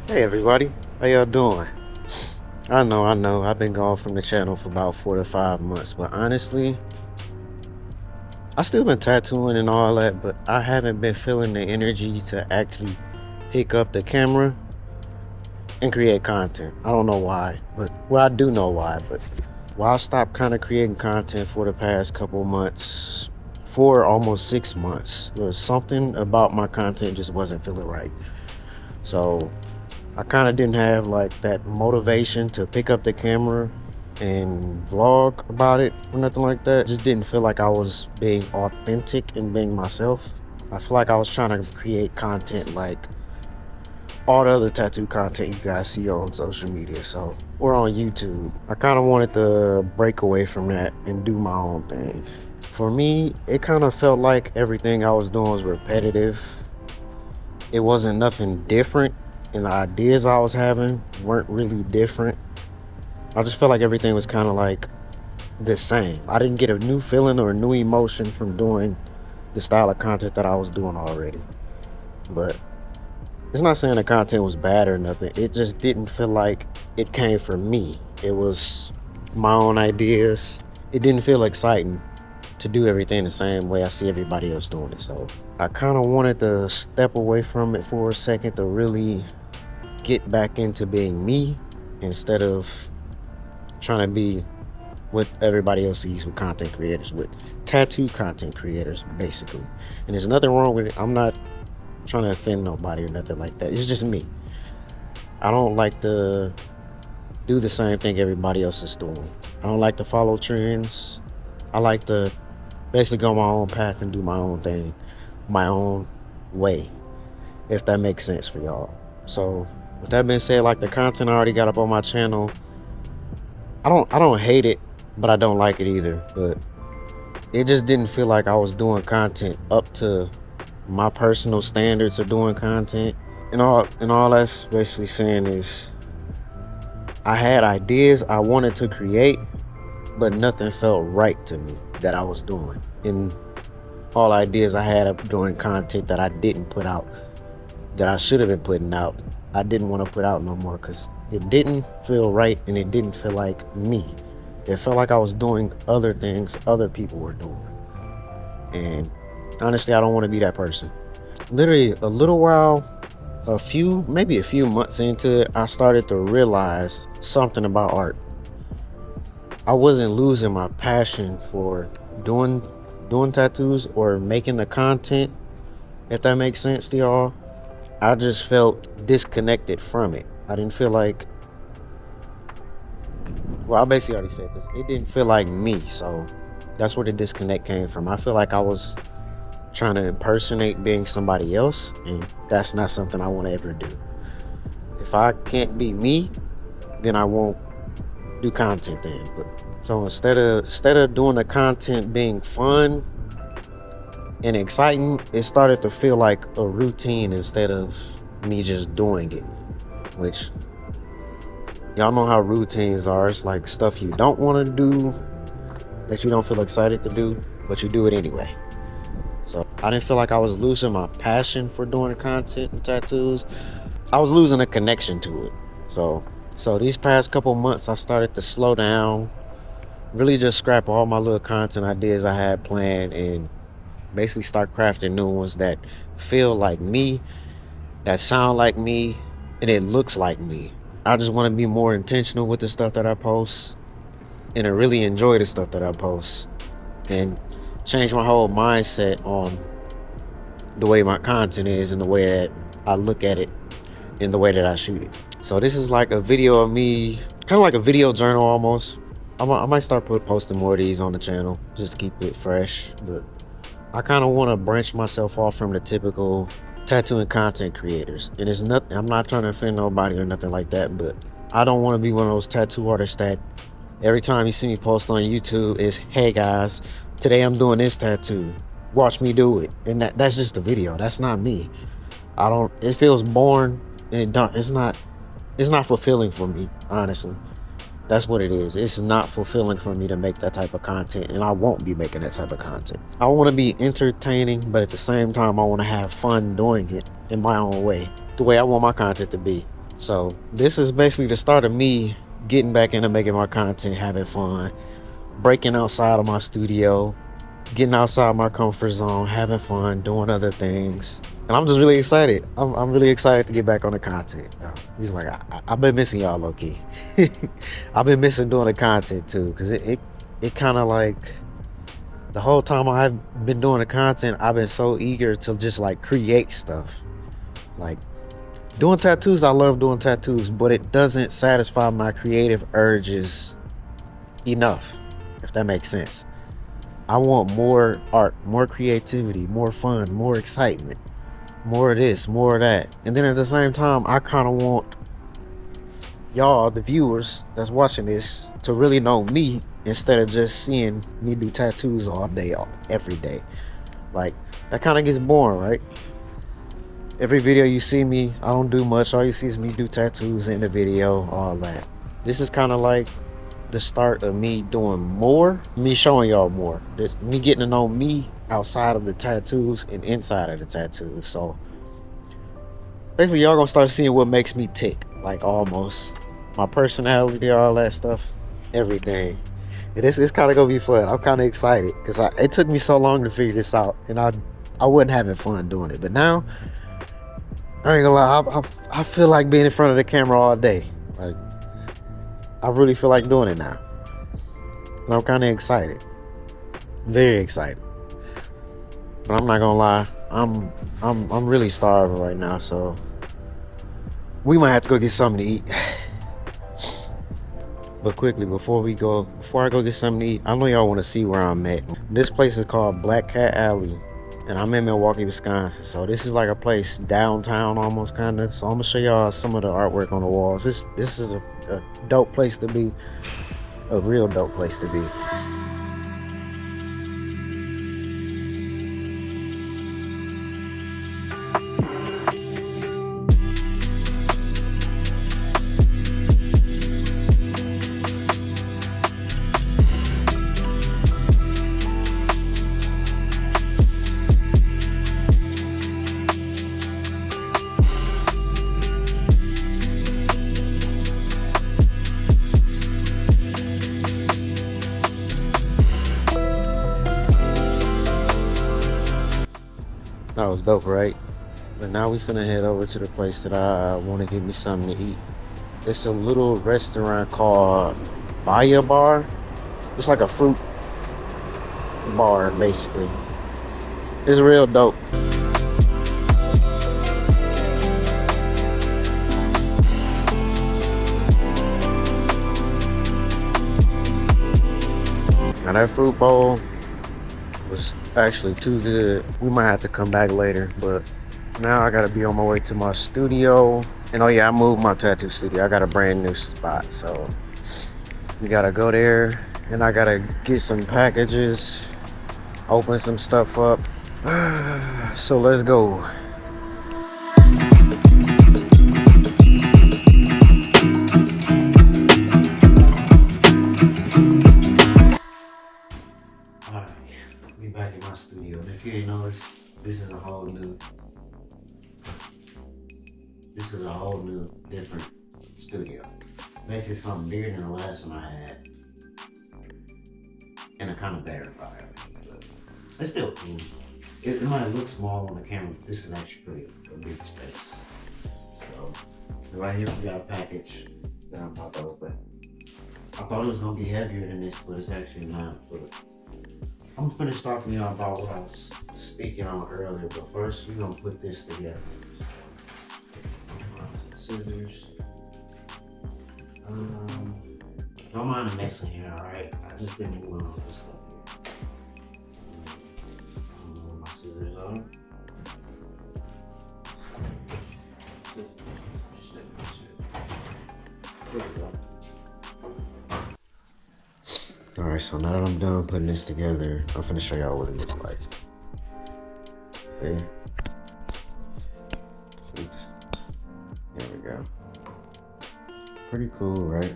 Hey everybody, how y'all doing? I know, I've been gone from the channel for about 4 to 5 months, but honestly, I still been tattooing and all that, but I haven't been feeling the energy to actually pick up the camera and create content. I don't know why, but well, I do know why, but why I stopped kind of creating content for the past couple months, for almost 6 months, was something about my content just wasn't feeling right. So I kind of didn't have like that motivation to pick up the camera and vlog about it or nothing like that. Just didn't feel like I was being authentic and being myself. I feel like I was trying to create content like all the other tattoo content you guys see on social media, so or on YouTube. I kind of wanted to break away from that and do my own thing. For me, it kind of felt like everything I was doing was repetitive. It wasn't nothing different, and the ideas I was having weren't really different. I just felt like everything was kind of like the same. I didn't get a new feeling or a new emotion from doing the style of content that I was doing already. But it's not saying the content was bad or nothing. It just didn't feel like it came from me. It was my own ideas. It didn't feel exciting to do everything the same way I see everybody else doing it. So I kind of wanted to step away from it for a second to really get back into being me instead of trying to be what everybody else sees with content creators, with tattoo content creators, basically. And there's nothing wrong with it. I'm not trying to offend nobody or nothing like that. It's just me. I don't like to do the same thing everybody else is doing. I don't like to follow trends. I like to basically go my own path and do my own thing, my own way, if that makes sense for y'all. So with that being said, like the content I already got up on my channel, I don't hate it, but I don't like it either. But it just didn't feel like I was doing content up to my personal standards of doing content. And all that's basically saying is I had ideas I wanted to create, but nothing felt right to me that I was doing. And all ideas I had of doing content that I didn't put out, that I should have been putting out, I didn't want to put out no more because it didn't feel right and it didn't feel like me. It felt like I was doing other things other people were doing. And honestly, I don't want to be that person. Literally a little while, maybe a few months into it, I started to realize something about art. I wasn't losing my passion for doing tattoos or making the content, if that makes sense to y'all. I just felt disconnected from it. I didn't feel like, well, I basically already said this. It didn't feel like me, so that's where the disconnect came from. I feel like I was trying to impersonate being somebody else, and that's not something I want to ever do. If I can't be me, then I won't do content then. But so instead of doing the content being fun and exciting, it started to feel like a routine instead of me just doing it, which y'all know how routines are. It's like stuff you don't want to do, that you don't feel excited to do, but you do it anyway. So I didn't feel like I was losing my passion for doing content and tattoos. I was losing a connection to it. So these past couple months, I started to slow down, really just scrap all my little content ideas I had planned and basically start crafting new ones that feel like me, that sound like me, and it looks like me. I just want to be more intentional with the stuff that I post and to really enjoy the stuff that I post and change my whole mindset on the way my content is and the way that I look at it and the way that I shoot it. So this is like a video of me, kind of like a video journal almost. I might start posting more of these on the channel just to keep it fresh, but I kind of want to branch myself off from the typical tattooing content creators. And it's nothing, I'm not trying to offend nobody or nothing like that, but I don't want to be one of those tattoo artists that every time you see me post on YouTube is, hey guys, today I'm doing this tattoo, watch me do it. And that's just a video. That's not me. It feels boring and it's not fulfilling for me, honestly. That's what it is. It's not fulfilling for me to make that type of content, and I won't be making that type of content. I want to be entertaining, but at the same time, I want to have fun doing it in my own way, the way I want my content to be. So this is basically the start of me getting back into making my content, having fun, breaking outside of my studio, getting outside my comfort zone, having fun, doing other things. And I'm just really excited. I'm really excited to get back on the content. He's like, I've been missing y'all, low key. I've been missing doing the content too, because it kind of like, the whole time I've been doing the content, I've been so eager to just like create stuff. Like doing tattoos, I love doing tattoos, but it doesn't satisfy my creative urges enough, if that makes sense. I want more art, more creativity, more fun, more excitement, more of this, more of that. And then at the same time, I kind of want y'all, the viewers that's watching this, to really know me instead of just seeing me do tattoos all day, every day. Like, that kind of gets boring, right? Every video you see me, I don't do much. All you see is me do tattoos in the video, all that. This is kind of like the start of me doing more, me showing y'all more. This me getting to know me outside of the tattoos and inside of the tattoos. So basically y'all gonna start seeing what makes me tick, like almost my personality, all that stuff, everything. And it's kind of gonna be fun. I'm kind of excited because it took me so long to figure this out, and I wasn't having fun doing it, but now I ain't gonna lie, I feel like being in front of the camera all day. Like, I really feel like doing it now. And I'm kind of excited. Very excited. But I'm not gonna lie, I'm really starving right now, so we might have to go get something to eat. But quickly, before I go get something to eat, I know y'all want to see where I'm at. This place is called Black Cat Alley, and I'm in Milwaukee, Wisconsin. So this is like a place downtown almost, kind of. So I'm gonna show y'all some of the artwork on the walls. This is a dope place to be, a real dope place to be. That was dope, right? But now we finna head over to the place that I want to get me something to eat. It's a little restaurant called Baya Bar. It's like a fruit bar, basically. It's real dope. Now that fruit bowl was actually too good. We might have to come back later, but now I gotta be on my way to my studio. And oh yeah, I moved my tattoo studio. I got a brand new spot, so we gotta go there, and I gotta get some packages, open some stuff up. So let's go. Alright, we back in my studio. And if you didn't notice, this is a whole new different studio. Basically something bigger than the last one I had. And a kind of better vibe. But it's still cool. It might look small on the camera, but this is actually pretty a big space. So right here we got a package that I'm about to open. I thought it was gonna be heavier than this, but it's actually not. But I'm gonna finish talking to y'all about what I was speaking on earlier, but first we're gonna put this together. Some scissors. Don't mind the mess in here, alright? I just been moving on this stuff here. I'm gonna move my scissors on. There we go. Alright, so now that I'm done putting this together, I'm finna show y'all what it looks like. See? Oops. There we go. Pretty cool, right?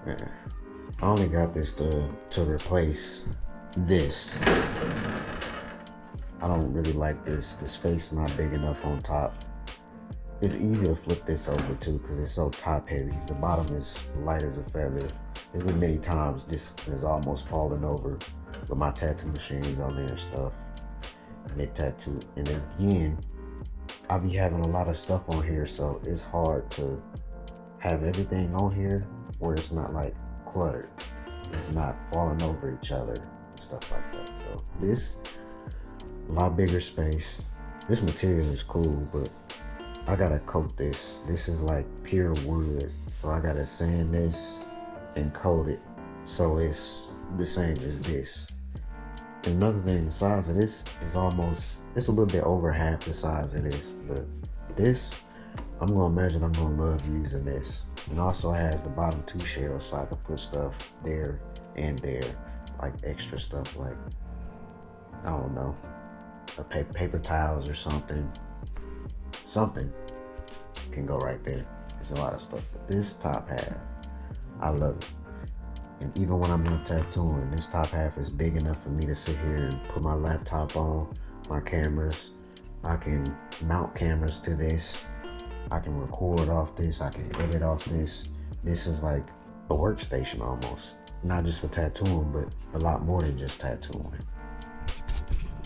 Yeah. I only got this to replace this. I don't really like this. The space is not big enough on top. It's easy to flip this over too because it's so top heavy. The bottom is light as a feather. There's been many times this has almost fallen over with my tattoo machines on there and stuff. And they tattoo. And then again, I be having a lot of stuff on here, so it's hard to have everything on here where it's not like cluttered. It's not falling over each other and stuff like that. So this, a lot bigger space. This material is cool, but I gotta coat this. This is like pure wood, so I gotta sand this and coat it so it's the same as this. And another thing, the size of this is it's a little bit over half the size of this, but this, I'm gonna imagine I'm gonna love using this. And also I have the bottom two shelves so I can put stuff there and there, like extra stuff like, I don't know, paper towels or something. Something can go right there. There's a lot of stuff, but this top half, I love it. And even when I'm not tattooing, this top half is big enough for me to sit here and put my laptop on, my cameras. I can mount cameras to this. I can record off this. I can edit off this. This is like a workstation almost. Not just for tattooing, but a lot more than just tattooing.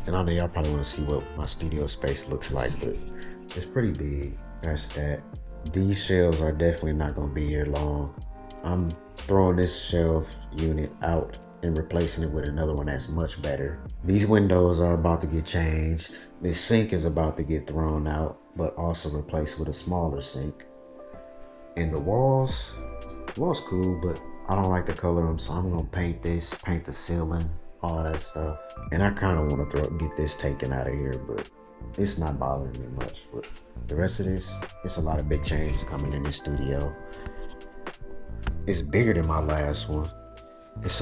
And I know y'all probably want to see what my studio space looks like, but it's pretty big. That's that. These shelves are definitely not gonna be here long. I'm throwing this shelf unit out and replacing it with another one that's much better. These windows are about to get changed. This sink is about to get thrown out, but also replaced with a smaller sink. And the walls cool, but I don't like the color of them, so I'm gonna paint this, paint the ceiling, all that stuff. And I kind of want to get this taken out of here, but it's not bothering me much. But the rest of this, it's a lot of big changes coming in this studio. It's bigger than my last one. It's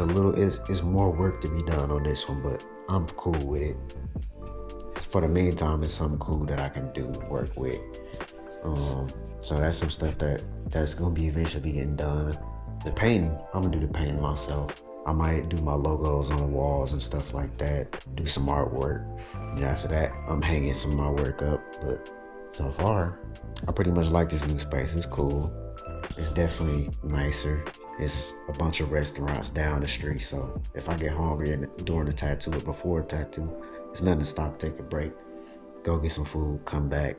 more work to be done on this one, but I'm cool with it. For the meantime, it's something cool that I can do, work with. So that's some stuff that's gonna be eventually getting done. The painting, I'm gonna do the painting myself. I might do my logos on the walls and stuff like that, do some artwork. And after that, I'm hanging some of my work up. But so far, I pretty much like this new space. It's cool. It's definitely nicer. It's a bunch of restaurants down the street, so if I get hungry during the tattoo or before a tattoo, it's nothing to stop, take a break, go get some food, come back,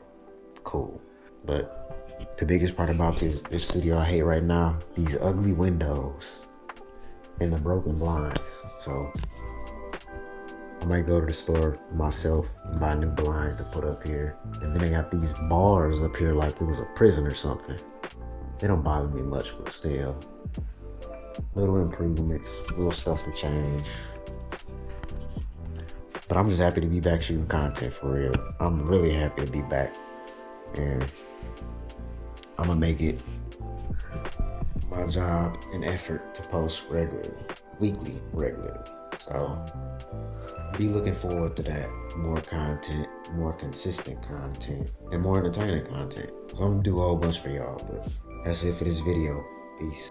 cool. But the biggest part about this studio I hate right now, these ugly windows and the broken blinds. So I might go to the store myself and buy new blinds to put up here. And then they got these bars up here like it was a prison or something. They don't bother me much, but still. Little improvements, little stuff to change. But I'm just happy to be back shooting content for real. I'm really happy to be back. And I'm gonna make it my job and effort to post regularly. So be looking forward to that. More content, more consistent content, and more entertaining content. So I'm gonna do a whole bunch for y'all, but that's it for this video. Peace.